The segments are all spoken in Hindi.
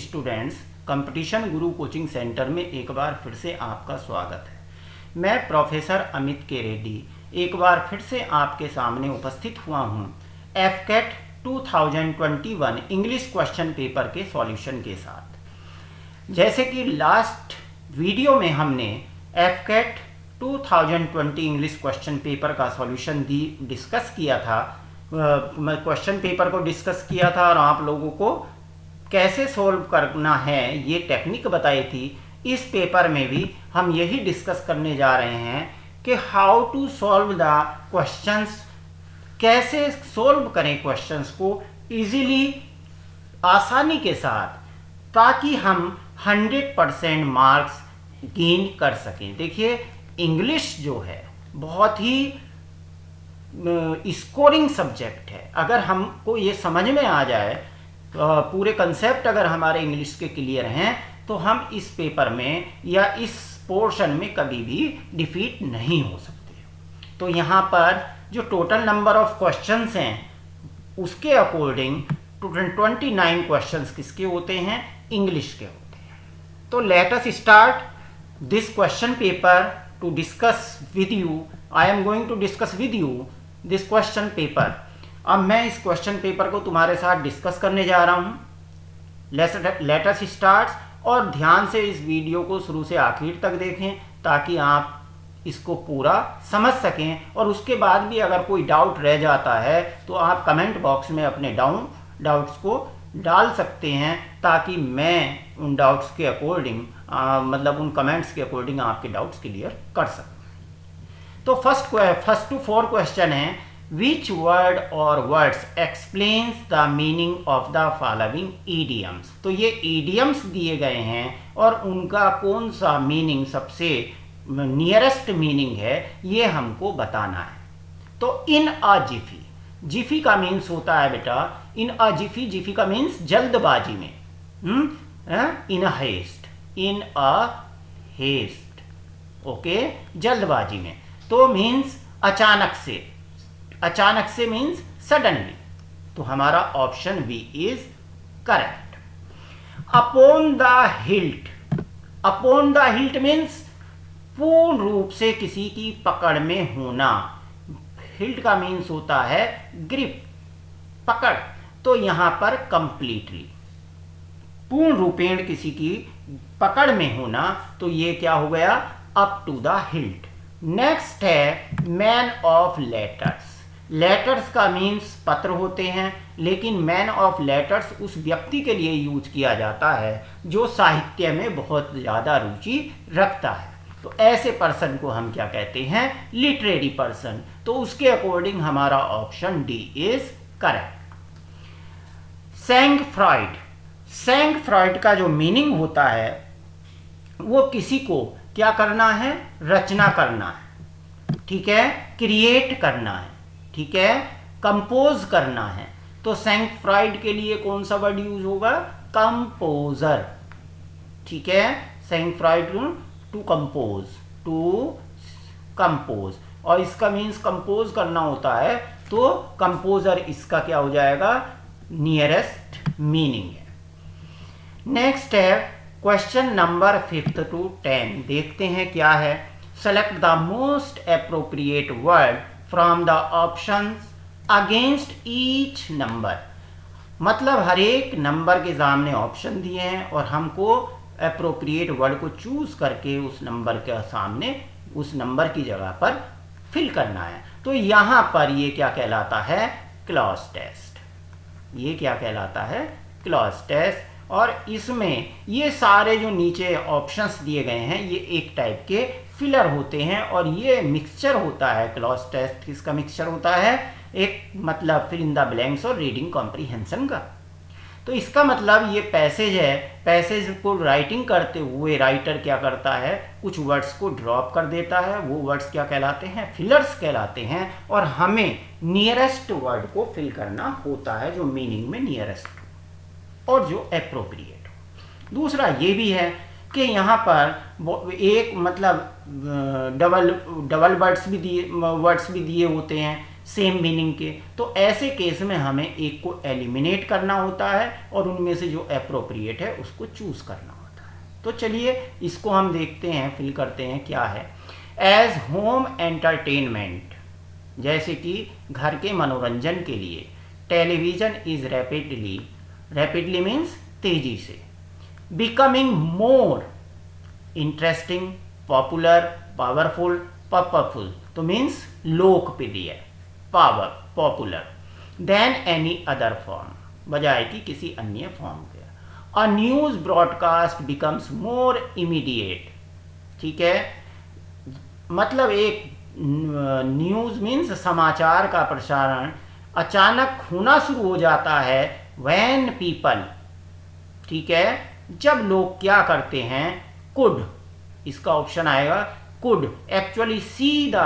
स्टूडेंट्स, कंपटीशन गुरु कोचिंग सेंटर में एक बार फिर से आपका स्वागत है। मैं प्रोफेसर अमित के रेड्डी एक बार फिर से आपके सामने उपस्थित हुआ हूँ एफकेट 2021 इंग्लिश क्वेश्चन पेपर के सॉल्यूशन के साथ। जैसे कि लास्ट वीडियो में हमने एफकेट 2020 इंग्लिश क्वेश्चन पेपर का सॉल्यूशन डिस्कस किया था, क्वेश्चन पेपर को डिस्कस किया था और आप लोगों को कैसे सॉल्व करना है ये टेक्निक बताई थी। इस पेपर में भी हम यही डिस्कस करने जा रहे हैं कि how to solve the questions, कैसे सॉल्व करें क्वेश्चंस को इजीली, आसानी के साथ, ताकि हम 100% मार्क्स गेन कर सकें। देखिए, इंग्लिश जो है बहुत ही स्कोरिंग सब्जेक्ट है। अगर हमको ये समझ में आ जाए, पूरे कंसेप्ट अगर हमारे इंग्लिश के क्लियर हैं, तो हम इस पेपर में या इस पोर्शन में कभी भी डिफीट नहीं हो सकते। तो यहाँ पर जो टोटल नंबर ऑफ क्वेश्चंस हैं उसके अकॉर्डिंग 29 क्वेश्चंस किसके होते हैं? इंग्लिश के होते हैं। तो let us start this question paper to discuss with you. I am going to discuss with you this question paper. अब मैं इस क्वेश्चन पेपर को तुम्हारे साथ डिस्कस करने जा रहा हूँ। लेट अस स्टार्ट, और ध्यान से इस वीडियो को शुरू से आखिर तक देखें ताकि आप इसको पूरा समझ सकें। और उसके बाद भी अगर कोई डाउट रह जाता है तो आप कमेंट बॉक्स में अपने डाउट्स को डाल सकते हैं, ताकि मैं उन डाउट्स के अकॉर्डिंग मतलब उन कमेंट्स के अकॉर्डिंग आपके डाउट्स क्लियर कर सकूँ। तो फर्स्ट टू 4 क्वेश्चन है, Which word or words explains the meaning of the following idioms? तो ये idioms दिए गए हैं और उनका कौन सा मीनिंग सबसे नियरेस्ट मीनिंग है ये हमको बताना है। तो इन अ जिफी, जिफी का मीन्स होता है बेटा इन अ जिफी, जिफी का मीन्स जल्दबाजी में। इन अ हेस्ट, इन अ हेस्ट, ओके, जल्दबाजी में। तो मीन्स अचानक से, अचानक से मीन्स सडनली। तो हमारा option B is correct. Upon the hilt, upon the hilt means पूर्ण रूप से किसी की पकड़ में होना। हिल्ट का मीन्स होता है ग्रिप, पकड़। तो यहां पर कंप्लीटली, पूर्ण रूपेण किसी की पकड़ में होना, तो ये क्या हो गया? Up to the hilt. Next है मैन ऑफ लेटर्स। लेटर्स का मीन्स पत्र होते हैं, लेकिन मैन ऑफ लेटर्स उस व्यक्ति के लिए यूज किया जाता है जो साहित्य में बहुत ज़्यादा रुचि रखता है। तो ऐसे पर्सन को हम क्या कहते हैं? Literary person. तो उसके अकॉर्डिंग हमारा option D is correct. सैंग Freud, सैंग Freud का जो मीनिंग होता है वो किसी को क्या करना है? रचना करना है, ठीक है, क्रिएट करना है, ठीक है, कंपोज करना है। तो सैंग फ्रॉइड के लिए कौन सा वर्ड यूज होगा? कंपोजर, ठीक है। Sangfroid to compose, to compose, और इसका मीन्स कंपोज करना होता है, तो कंपोजर इसका क्या हो जाएगा? नियरेस्ट मीनिंग है। नेक्स्ट है क्वेश्चन नंबर 5 to 10। देखते हैं क्या है। Select the most appropriate word from the options against each number. मतलब हर एक नंबर के सामने ऑप्शन दिए हैं और हमको एप्रोप्रिएट वर्ड को चूज करके उस नंबर के सामने, उस नंबर की जगह पर फिल करना है। तो यहाँ पर ये क्या कहलाता है? Cloze test. ये क्या कहलाता है? Cloze test. और इसमें ये सारे जो नीचे ऑप्शंस दिए गए हैं ये एक टाइप के फिलर होते हैं, और ये मिक्सचर होता है। क्लॉज टेस्ट किसका मिक्सचर होता है? एक मतलब फिल इन द ब्लैंक्स और रीडिंग कॉम्प्रीहेंशन का। तो इसका मतलब ये पैसेज है, पैसेज को राइटिंग करते हुए राइटर क्या करता है? कुछ वर्ड्स को ड्रॉप कर देता है। वो वर्ड्स क्या कहलाते हैं? फिलर्स कहलाते हैं। और हमें नियरेस्ट वर्ड को फिल करना होता है जो मीनिंग में नियरेस्ट और जो एप्रोप्रिएट हो। दूसरा ये भी है कि यहाँ पर एक मतलब डबल वर्ड्स भी दिए होते हैं, सेम मीनिंग के, तो ऐसे केस में हमें एक को एलिमिनेट करना होता है और उनमें से जो अप्रोप्रिएट है उसको चूज करना होता है। तो चलिए इसको हम देखते हैं, फिल करते हैं क्या है। एज होम एंटरटेनमेंट, जैसे कि घर के मनोरंजन के लिए, टेलीविजन इज रैपिडली मीन्स तेजी से, becoming more interesting, popular, powerful, purposeful, तो मीन्स लोकप्रिय, popular, than any other form, बजाय कि किसी अन्य फॉर्म के। A news broadcast becomes more immediate, ठीक है, मतलब एक न्यूज मीन्स समाचार का प्रसारण अचानक होना शुरू हो जाता है, व्हेन पीपल, ठीक है, जब लोग क्या करते हैं, कुड, इसका ऑप्शन आएगा could actually see the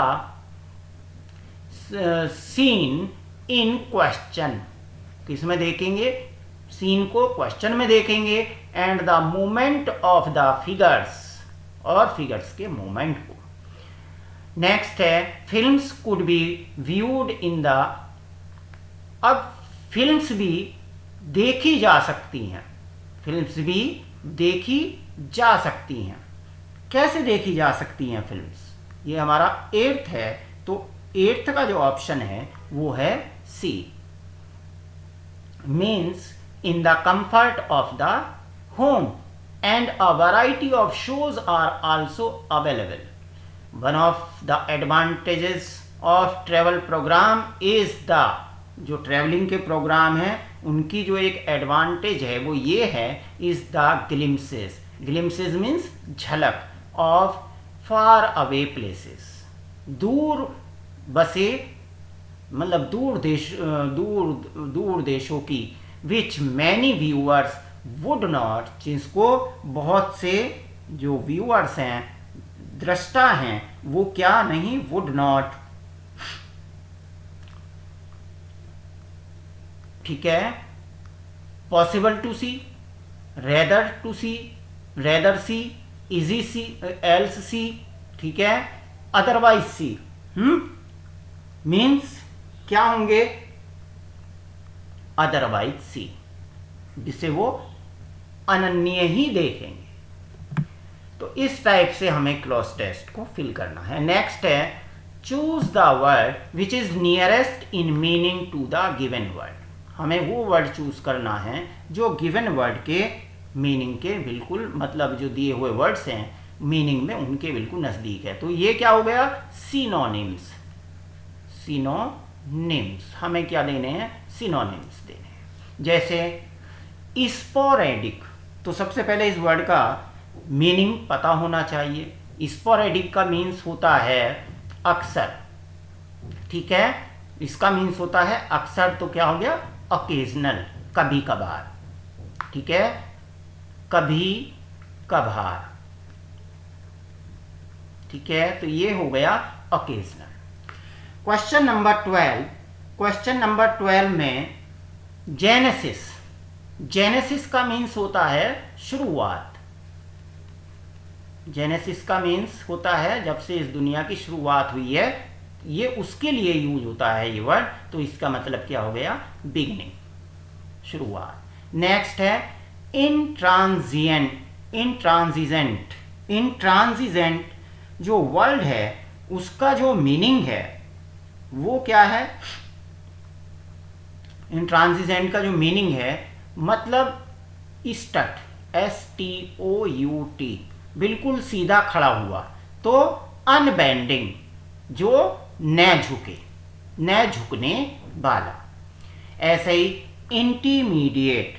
seen in question, किसमें देखेंगे, सीन को क्वेश्चन में देखेंगे, and the movement of the figures, और फिगर्स के मूवमेंट को। नेक्स्ट है films could be viewed in the, अब फिल्म्स भी देखी जा सकती हैं, फिल्म्स भी देखी जा सकती हैं, कैसे देखी जा सकती हैं फिल्म्स, ये हमारा 8th है, तो 8th का जो ऑप्शन है वो है C, means in the comfort of the home and a variety of shows are also available. One of the advantages of travel program is the, जो ट्रेवलिंग के प्रोग्राम हैं उनकी जो एक एडवांटेज है वो ये है, is the glimpses, glimpses means झलक, ऑफ फार अवे प्लेसेस, दूर बसे, मतलब दूर देशों की, which many viewers would not, जिसको बहुत से जो व्यूअर्स हैं, दृष्टा हैं, वो क्या नहीं, वुड नॉट, ठीक है, possible to see, rather see, easy see, else see, ठीक है, अदरवाइज सी, मीन्स क्या होंगे, अदरवाइज सी, जिसे वो अनन्य ही देखेंगे। तो इस टाइप से हमें क्लॉज टेस्ट को फिल करना है। नेक्स्ट है choose the word which is nearest in meaning to the given word, हमें वो वर्ड चूज करना है जो गिवन वर्ड के मीनिंग के बिल्कुल, मतलब जो दिए हुए वर्ड्स हैं मीनिंग में उनके बिल्कुल नज़दीक है। तो ये क्या हो गया, सिनोनिम्स, सिनोनिम्स, हमें क्या देने हैं, सिनोनिम्स देने हैं। जैसे स्पोरेडिक, तो सबसे पहले इस वर्ड का मीनिंग पता होना चाहिए। स्पोरेडिक का मीन्स होता है अक्सर, ठीक है, इसका मीन्स होता है अक्सर, तो क्या हो गया, ओकेजनल, कभी कभार, ठीक है, कभी कभार, ठीक है, तो ये हो गया ओकेजनल। क्वेश्चन नंबर 12 में जेनेसिस, जेनेसिस का मीन्स होता है शुरुआत, जेनेसिस का मीन्स होता है जब से इस दुनिया की शुरुआत हुई है, ये उसके लिए यूज होता है ये वर्ड, तो इसका मतलब क्या हो गया, बिगिनिंग, शुरुआत। नेक्स्ट है इंट्रांजिजेंट, जो वर्ड है उसका जो मीनिंग है वो क्या है, इंट्रांजिजेंट का जो मीनिंग है मतलब स्टट, STOUT, बिल्कुल सीधा खड़ा हुआ, तो अनबेंडिंग, जो न झुके, न झुकने वाला। ऐसे ही इंटीमीडिएट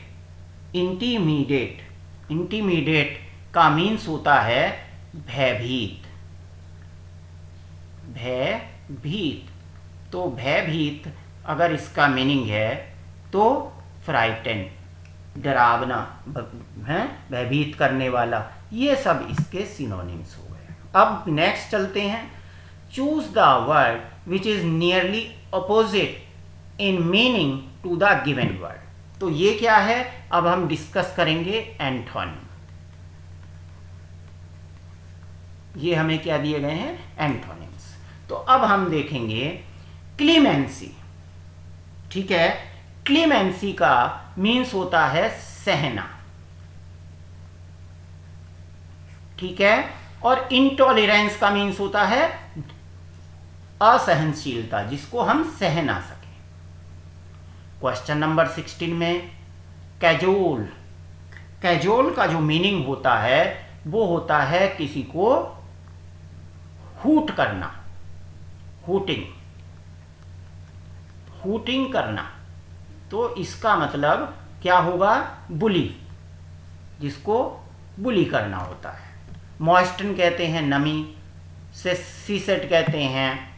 का मीन्स होता है भयभीत, तो भयभीत अगर इसका मीनिंग है तो फ्राइटन, डरावना है, भयभीत करने वाला, ये सब इसके सिनोनिम्स हो गए। अब नेक्स्ट चलते हैं, choose the word which is nearly opposite in meaning to the given word. तो ये क्या है, अब हम डिस्कस करेंगे एंटोनिम। ये हमें क्या दिए गए हैं, एंटोनिम्स। तो अब हम देखेंगे क्लीमेंसी, ठीक है। क्लीमेंसी का मीन्स होता है सहना, ठीक है। और इंटॉलरेंस का मीन्स होता है असहनशीलता, जिसको हम सह ना सके। क्वेश्चन नंबर 16 में कैजोल, कैजोल का जो मीनिंग होता है वो होता है किसी को हूट करना, हूटिंग, हूटिंग करना। तो इसका मतलब क्या होगा? बुली, जिसको बुली करना होता है। मॉइस्टन कहते हैं नमी, से सीसेट कहते हैं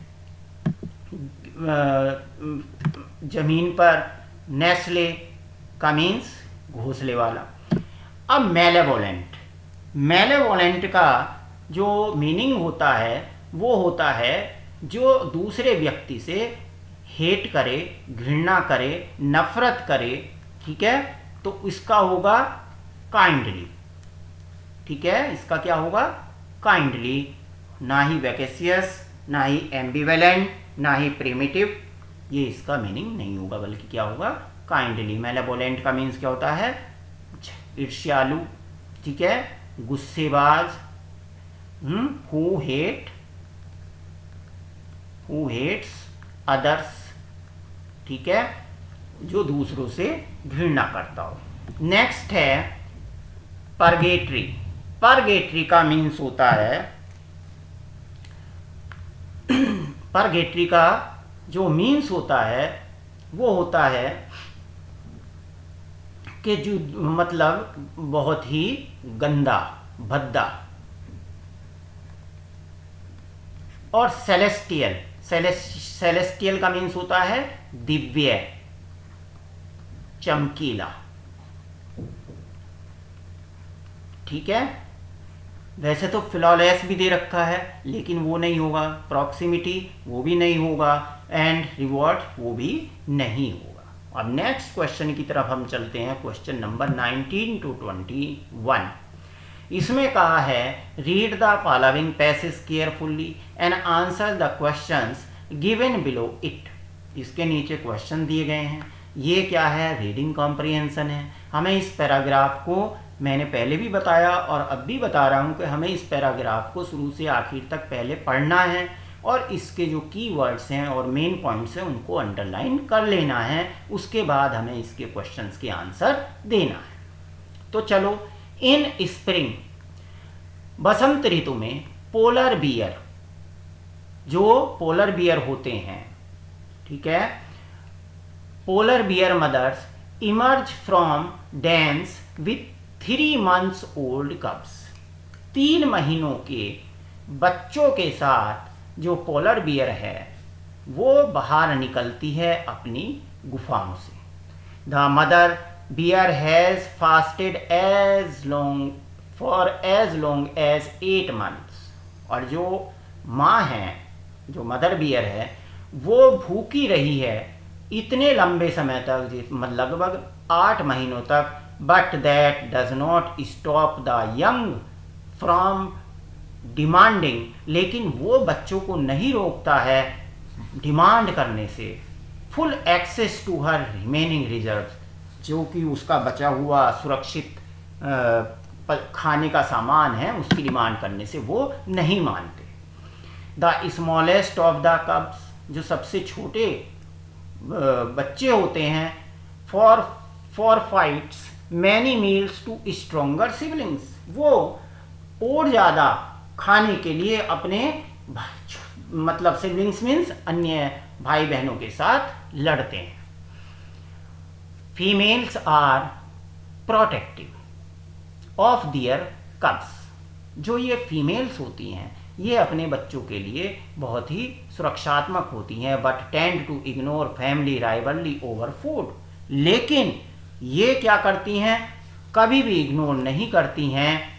जमीन पर, नेस्ले का मीन्स घोंसले वाला। अब मेलेवोलेंट, मेलेवोलेंट का जो मीनिंग होता है वो होता है जो दूसरे व्यक्ति से हेट करे, घृणा करे, नफरत करे, ठीक है। तो इसका होगा काइंडली, ठीक है। इसका क्या होगा? काइंडली, ना ही वैकेसियस, ना ही एम्बिवेलेंट, ना ही प्रिमिटिव, ये इसका मीनिंग नहीं होगा, बल्कि क्या होगा? काइंडली। मेलेवोलेंट का मीन्स क्या होता है? ईर्ष्यालु, ठीक है, गुस्सेबाज, हु हेट्स अदर्स, ठीक है, जो दूसरों से घृणा करता हो। नेक्स्ट है परगेटरी। परगेटरी का मीन्स होता है, परगेटरी का जो मीन्स होता है वो होता है कि जो मतलब बहुत ही गंदा, भद्दा। और सेलेस्टियल, सेलेस्टियल का मीन्स होता है दिव्य, चमकीला, ठीक है। वैसे तो फ्लॉलेस भी दे रखा है, लेकिन वो नहीं होगा। प्रॉक्सिमिटी वो भी नहीं होगा, एंड रिवॉर्ड वो भी नहीं होगा। अब नेक्स्ट क्वेश्चन की तरफ हम चलते हैं, क्वेश्चन नंबर 19 to 21। इसमें कहा है read the following passage carefully and answer the questions given below it. इसके नीचे क्वेश्चन दिए गए हैं। ये क्या है? रीडिंग कॉम्प्रिहेंशन है। हमें इस पैराग्राफ को, मैंने पहले भी बताया और अब भी बता रहा हूँ कि हमें इस पैराग्राफ को शुरू से आखिर तक पहले पढ़ना है और इसके जो कीवर्ड्स हैं और मेन पॉइंट्स हैं उनको अंडरलाइन कर लेना है। उसके बाद हमें इसके क्वेश्चंस के आंसर देना है। तो चलो, इन स्प्रिंग, बसंत ऋतु में पोलर बियर, जो पोलर बियर होते हैं, ठीक है, polar bear mothers emerge from dens with 3 months old cubs। 3 महीनों के बच्चों के साथ जो पोलर बियर है वो बाहर निकलती है अपनी गुफाओं से। The mother bear has fasted for as long as 8 months। और जो माँ है, जो मदर बियर है, वो भूखी रही है इतने लंबे समय तक, लगभग 8 महीनों तक। But that does not stop the young from demanding, लेकिन वो बच्चों को नहीं रोकता है डिमांड करने से full access to her remaining reserve, जो कि उसका बचा हुआ सुरक्षित खाने का सामान है, उसकी डिमांड करने से वो नहीं मानते। The smallest of the cubs, जो सबसे छोटे बच्चे होते हैं, forfeits many meals to stronger siblings, वो और ज़्यादा खाने के लिए अपने मतलब सिबलिंग्स मीन्स अन्य भाई बहनों के साथ लड़ते हैं। Females are protective of their cubs, जो ये फीमेल्स होती हैं ये अपने बच्चों के लिए बहुत ही सुरक्षात्मक होती हैं। But tend to ignore family rivalry over food, लेकिन ये क्या करती हैं? कभी भी इग्नोर नहीं करती हैं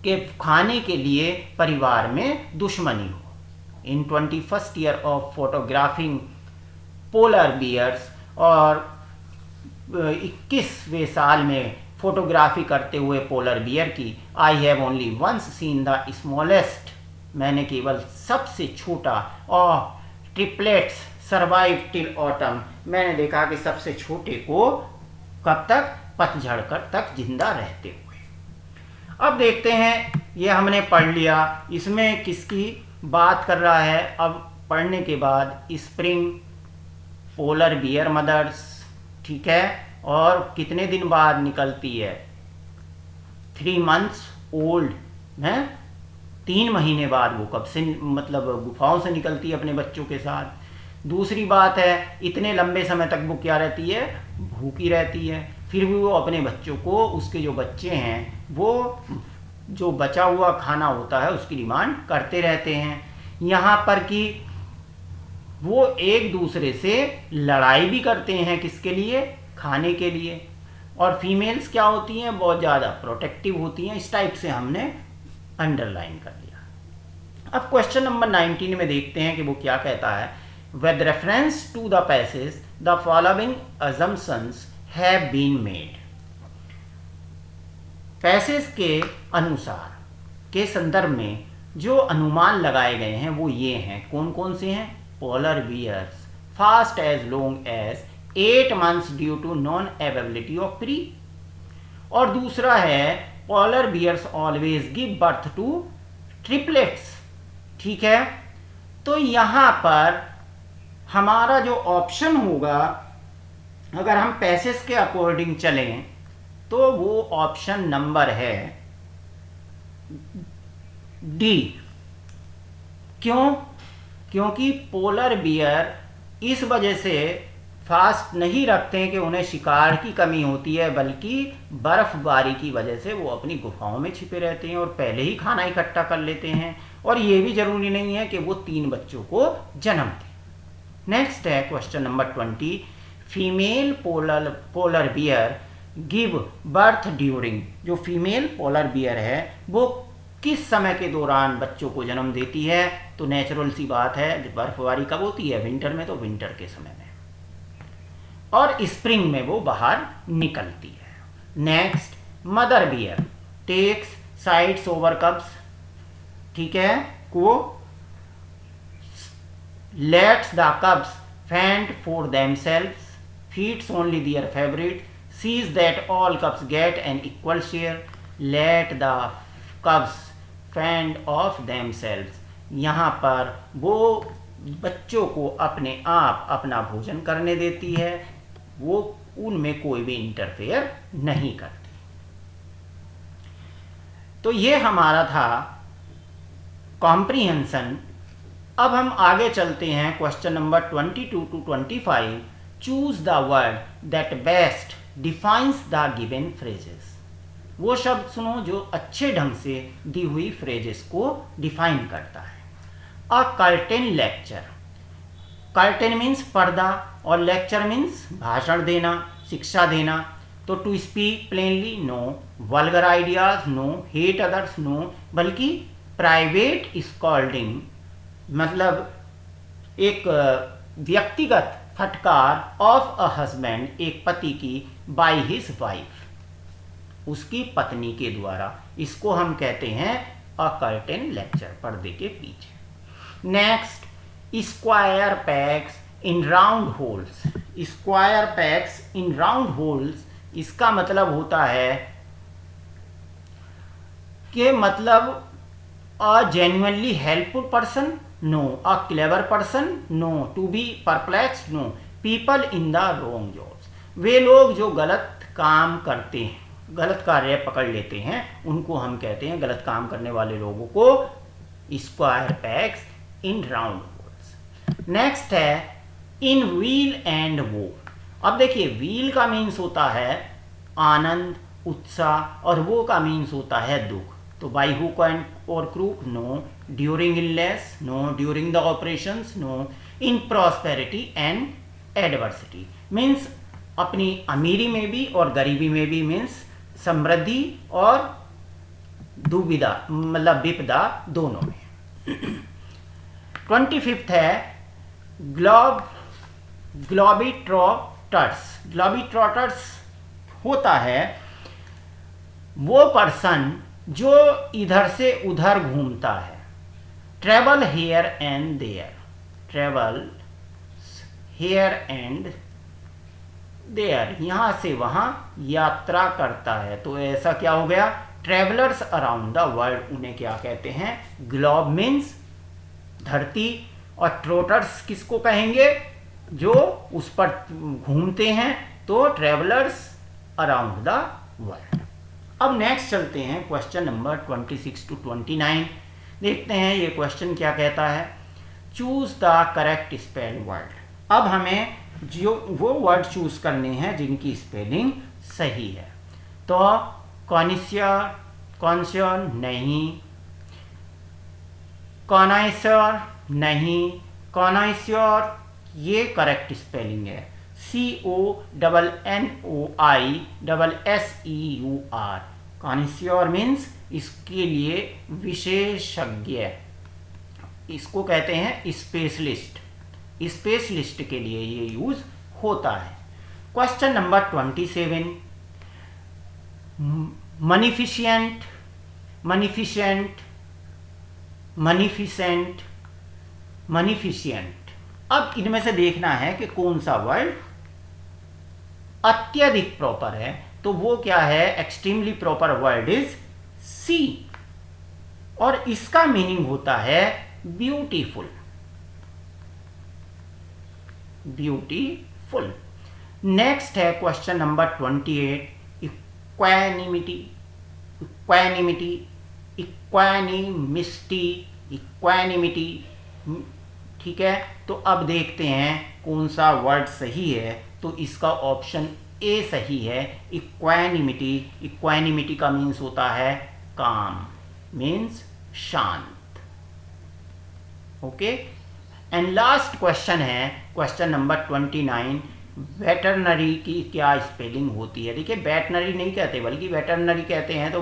कि खाने के लिए परिवार में दुश्मनी हो। In 21st year of photographing polar bears, और 21वें साल में फोटोग्राफी करते हुए पोलर बियर की, I have only once seen the smallest, मैंने केवल सबसे छोटा और ट्रिपलेट्स सर्वाइव टिल ऑटम, मैंने देखा कि सबसे छोटे को कब तक, पतझड़ तक जिंदा रहते हुए। अब देखते हैं, ये हमने पढ़ लिया, इसमें किसकी बात कर रहा है। अब पढ़ने के बाद स्प्रिंग, पोलर बियर मदर्स, ठीक है, और कितने दिन बाद निकलती है, 3 months ओल्ड है, 3 महीने बाद वो कब से मतलब गुफाओं से निकलती है अपने बच्चों के साथ। दूसरी बात है, इतने लंबे समय तक वो क्या रहती है, भूखी रहती है, फिर भी वो अपने बच्चों को, उसके जो बच्चे हैं वो जो बचा हुआ खाना होता है उसकी डिमांड करते रहते हैं। यहाँ पर कि वो एक दूसरे से लड़ाई भी करते हैं, किसके लिए, खाने के लिए। और फीमेल्स क्या होती हैं, बहुत ज़्यादा प्रोटेक्टिव होती हैं। इस टाइप से हमने अंडरलाइन कर लिया। अब क्वेश्चन नंबर 19 में देखते हैं कि वो क्या कहता है। With reference to the passage the following assumptions have been made. Passage के अनुसार, के संदर्भ में जो अनुमान लगाए गए हैं वो ये हैं, कौन कौन से हैं, polar bears fast as long as 8 months due to non availability of prey, और दूसरा है polar bears always give birth to triplets, ठीक है। तो यहां पर हमारा जो ऑप्शन होगा, अगर हम पैसेज के अकॉर्डिंग चलें तो वो ऑप्शन नंबर है डी। क्यों? क्योंकि पोलर बियर इस वजह से फास्ट नहीं रखते हैं कि उन्हें शिकार की कमी होती है, बल्कि बर्फबारी की वजह से वो अपनी गुफाओं में छिपे रहते हैं और पहले ही खाना इकट्ठा कर लेते हैं, और ये भी जरूरी नहीं है कि वो 3 बच्चों को जन्म दें। नेक्स्ट है question number 20। Female polar bear give birth during, जो फीमेल पोलर बियर है वो किस समय के दौरान बच्चों को जन्म देती है। तो नेचुरल सी बात है, बर्फबारी कब होती है, विंटर में, तो विंटर के समय में, और स्प्रिंग में वो बाहर निकलती है। Next, mother bear takes sides over cubs, ठीक है, को lets the cubs fend for themselves, feeds only their favourite, sees that all cubs get an equal share, let the cubs fend off themselves। यहाँ पर वो बच्चों को अपने आप अपना भोजन करने देती है, वो उनमें कोई भी इंटरफेयर नहीं करती। तो ये हमारा था कॉम्प्रीहेंशन। अब हम आगे चलते हैं question number 22 to 25। Choose the word that best defines the given phrases. वो शब्द सुनो जो अच्छे ढंग से दी हुई फ्रेजेस को डिफाइन करता है। A curtain lecture, curtain means पर्दा और लेक्चर मीन्स भाषण देना, शिक्षा देना। तो to speak plainly no, vulgar ideas no, hate others no, बल्कि प्राइवेट स्कॉल्डिंग मतलब एक व्यक्तिगत फटकार ऑफ अ हस्बैंड, एक पति की, बाय हिज वाइफ, उसकी पत्नी के द्वारा, इसको हम कहते हैं अ कर्टेन लेक्चर, पर्दे के पीछे। Next, square pegs in round holes. Square pegs in round holes, इसका मतलब होता है कि मतलब a genuinely helpful person no, a clever person no, to be perplexed no, people in the wrong jobs. वे लोग जो गलत काम करते हैं, गलत कार्य पकड़ लेते हैं, उनको हम कहते हैं, गलत काम करने वाले लोगों को square pegs in round holes. Next है इन व्हील एंड वो। अब देखिए, व्हील का मीन्स होता है आनंद, उत्साह, और वो का मीन्स होता है दुख। तो बाई हुक एंड और crook no, during illness no, during the operations no, in prosperity and adversity means अपनी अमीरी में भी और गरीबी में भी, मीन्स समृद्धि और दुविधा मतलब विपदा दोनों में। 25th है ग्लोबीट्रॉटर्स। ग्लोबीट्रॉटर्स होता है वो पर्सन जो इधर से उधर घूमता है, travel here and there, travel here and there, यहाँ से वहाँ यात्रा करता है। तो ऐसा क्या हो गया, ट्रेवलर्स अराउंड द वर्ल्ड, उन्हें क्या कहते हैं, ग्लोब मीन्स धरती, और ट्रोटर्स किसको कहेंगे, जो उस पर घूमते हैं, तो ट्रेवलर्स अराउंड द वर्ल्ड। अब नेक्स्ट चलते हैं क्वेश्चन नंबर 26 टू 29, देखते हैं ये क्वेश्चन क्या कहता है। Choose the correct spell word. अब हमें जो वो वर्ड चूज करने हैं जिनकी स्पेलिंग सही है। तो कॉनिशियर, कॉन्शियर नहीं, कॉनाइसर नहीं, कॉनाइस्योर ये करेक्ट स्पेलिंग है, CONNOISSEUR। कॉनिस्योर मीन्स इसके लिए विशेषज्ञ, इसको कहते हैं स्पेशलिस्ट, स्पेशलिस्ट के लिए ये यूज होता है। Question number 27, मनीफिशिएंट, मनीफिशेंट, मनीफिसेंट, मनीफिशिएंट। अब इनमें से देखना है कि कौन सा वर्ड अत्यधिक प्रॉपर है। तो वो क्या है, extremely proper word is C, और इसका मीनिंग होता है ब्यूटीफुल, ब्यूटीफुल। नेक्स्ट है question number 28, equanimity, equanimity, equanimity, equanimity, ठीक है। तो अब देखते हैं कौन सा वर्ड सही है। तो इसका ऑप्शन ए सही है, इक्वानिमिटी। इक्वानिमिटी का मीन्स होता है काम, मीन्स शांत। ओके, एंड लास्ट क्वेश्चन है क्वेश्चन नंबर 29, वेटरनरी की क्या स्पेलिंग होती है। देखिए वेटनरी नहीं कहते बल्कि वेटरनरी कहते हैं। तो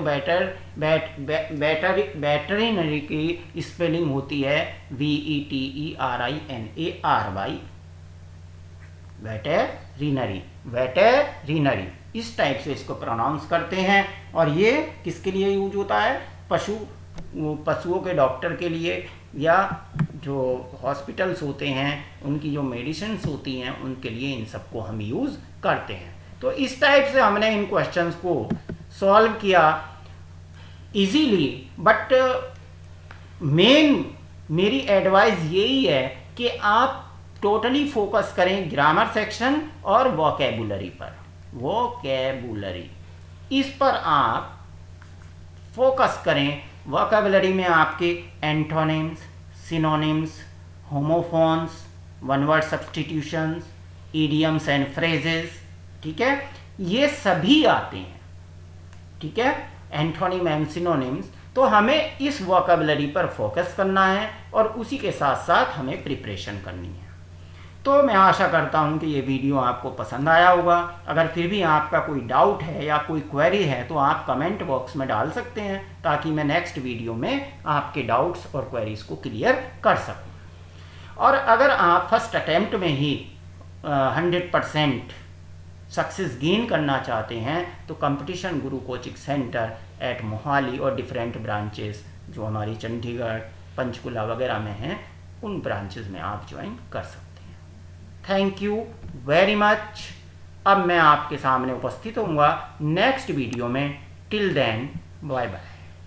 वेटरनरी की स्पेलिंग होती है VETERINARY, वेटरनरी, वेटरनरी इस टाइप से इसको प्रोनाउंस करते हैं। और ये किसके लिए यूज होता है, पशुओं के डॉक्टर के लिए, या जो हॉस्पिटल्स होते हैं उनकी जो मेडिसिन्स होती हैं उनके लिए इन सबको हम यूज़ करते हैं। तो इस टाइप से हमने इन क्वेश्चंस को सॉल्व किया इजीली। बट मेरी एडवाइस यही है कि आप टोटली फोकस करें ग्रामर सेक्शन और वोकैबुलरी पर, वोकैबुलरी इस पर आप फोकस करें। वोकैबुलरी में आपके antonyms, synonyms, homophones, one word substitutions, idioms and phrases, ठीक है, ये सभी आते हैं, ठीक है, एंटोनिम एंड सिनोनिम्स। तो हमें इस वोकैबुलरी पर फोकस करना है और उसी के साथ साथ हमें प्रिपरेशन करनी है। तो मैं आशा करता हूं कि ये वीडियो आपको पसंद आया होगा। अगर फिर भी आपका कोई डाउट है या कोई क्वेरी है तो आप कमेंट बॉक्स में डाल सकते हैं, ताकि मैं नेक्स्ट वीडियो में आपके डाउट्स और क्वेरीज को क्लियर कर सकूं। और अगर आप फर्स्ट अटेम्प्ट में ही 100% सक्सेस गेन करना चाहते हैं तो competition Guru coaching centre at Mohali और डिफरेंट ब्रांचेस जो हमारी चंडीगढ़, पंचकुला वगैरह में हैं, उन ब्रांचेस में आप ज्वाइन कर सकते हैं। Thank you very much. अब मैं आपके सामने उपस्थित होऊंगा नेक्स्ट वीडियो में। Till then bye bye.